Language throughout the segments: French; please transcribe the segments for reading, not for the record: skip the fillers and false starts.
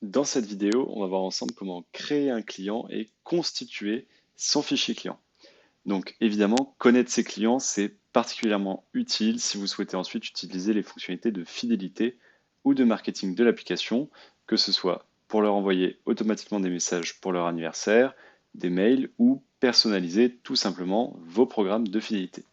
Dans cette vidéo, on va voir ensemble comment créer un client et constituer son fichier client. Donc évidemment, connaître ses clients, c'est particulièrement utile si vous souhaitez ensuite utiliser les fonctionnalités de fidélité ou de marketing de l'application, que ce soit pour leur envoyer automatiquement des messages pour leur anniversaire, des mails ou personnaliser tout simplement vos programmes de fidélité.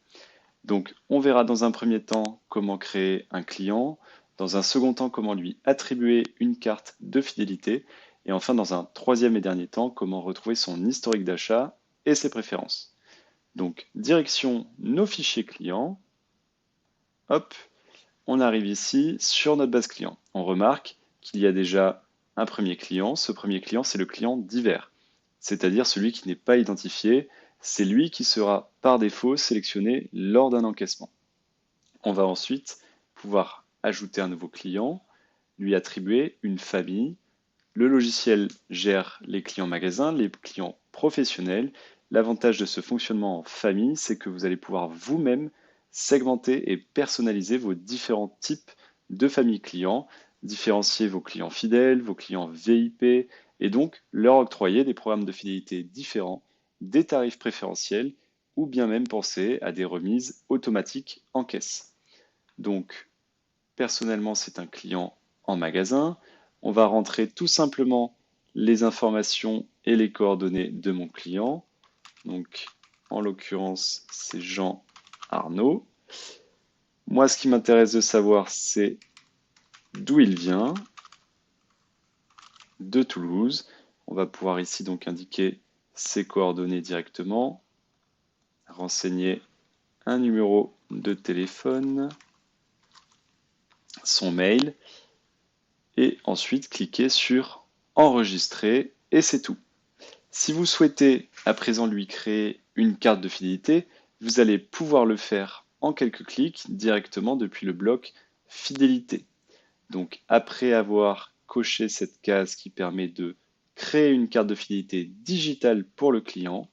Donc, on verra dans un premier temps comment créer un client, dans un second temps comment lui attribuer une carte de fidélité, et enfin dans un troisième et dernier temps comment retrouver son historique d'achat et ses préférences. Donc, direction nos fichiers clients, hop, on arrive ici sur notre base client. On remarque qu'il y a déjà un premier client. Ce premier client, c'est le client divers, c'est-à-dire celui qui n'est pas identifié. C'est lui qui sera par défaut sélectionné lors d'un encaissement. On va ensuite pouvoir ajouter un nouveau client, lui attribuer une famille. Le logiciel gère les clients magasins, les clients professionnels. L'avantage de ce fonctionnement en famille, c'est que vous allez pouvoir vous-même segmenter et personnaliser vos différents types de familles clients, différencier vos clients fidèles, vos clients VIP, et donc leur octroyer des programmes de fidélité différents, des tarifs préférentiels, ou bien même penser à des remises automatiques en caisse. Donc, personnellement, c'est un client en magasin. On va rentrer tout simplement les informations et les coordonnées de mon client. Donc, en l'occurrence, c'est Jean Arnaud. Moi, ce qui m'intéresse de savoir, c'est d'où il vient, de Toulouse. On va pouvoir ici donc indiquer ses coordonnées directement, renseigner un numéro de téléphone, son mail, et ensuite cliquer sur enregistrer et c'est tout. Si vous souhaitez à présent lui créer une carte de fidélité, vous allez pouvoir le faire en quelques clics directement depuis le bloc fidélité. Donc après avoir coché cette case qui permet de créer une carte de fidélité digitale pour le client,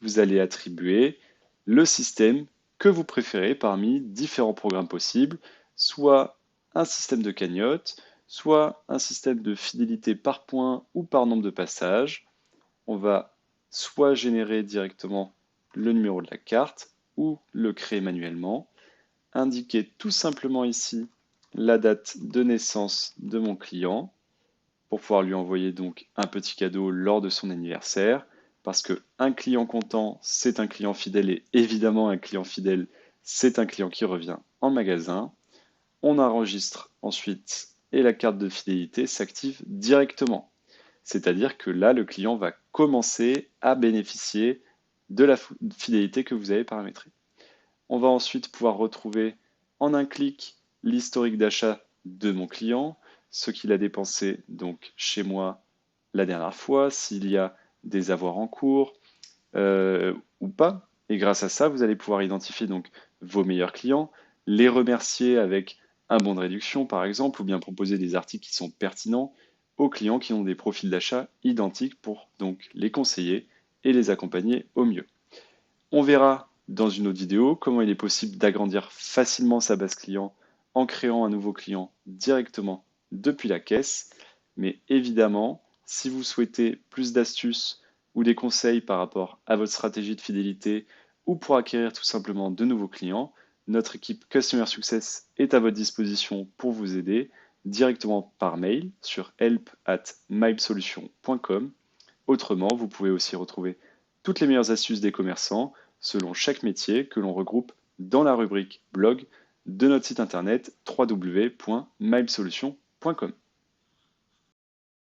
vous allez attribuer le système que vous préférez parmi différents programmes possibles, soit un système de cagnotte, soit un système de fidélité par points ou par nombre de passages. On va soit générer directement le numéro de la carte ou le créer manuellement, indiquer tout simplement ici la date de naissance de mon client pour pouvoir lui envoyer donc un petit cadeau lors de son anniversaire, parce que un client content, c'est un client fidèle, et évidemment un client fidèle, c'est un client qui revient en magasin. On enregistre ensuite et la carte de fidélité s'active directement. C'est-à-dire que là, le client va commencer à bénéficier de la fidélité que vous avez paramétrée. On va ensuite pouvoir retrouver en un clic l'historique d'achat de mon client, ce qu'il a dépensé donc chez moi la dernière fois, s'il y a des avoirs en cours ou pas. Et grâce à ça, vous allez pouvoir identifier donc vos meilleurs clients, les remercier avec un bon de réduction par exemple, ou bien proposer des articles qui sont pertinents aux clients qui ont des profils d'achat identiques pour donc les conseiller et les accompagner au mieux. On verra dans une autre vidéo comment il est possible d'agrandir facilement sa base client en créant un nouveau client directement depuis la caisse. Mais évidemment, si vous souhaitez plus d'astuces ou des conseils par rapport à votre stratégie de fidélité ou pour acquérir tout simplement de nouveaux clients, notre équipe Customer Success est à votre disposition pour vous aider directement par mail sur help@mybsolution.com. Autrement, vous pouvez aussi retrouver toutes les meilleures astuces des commerçants selon chaque métier que l'on regroupe dans la rubrique blog de notre site internet www.mybsolution.com.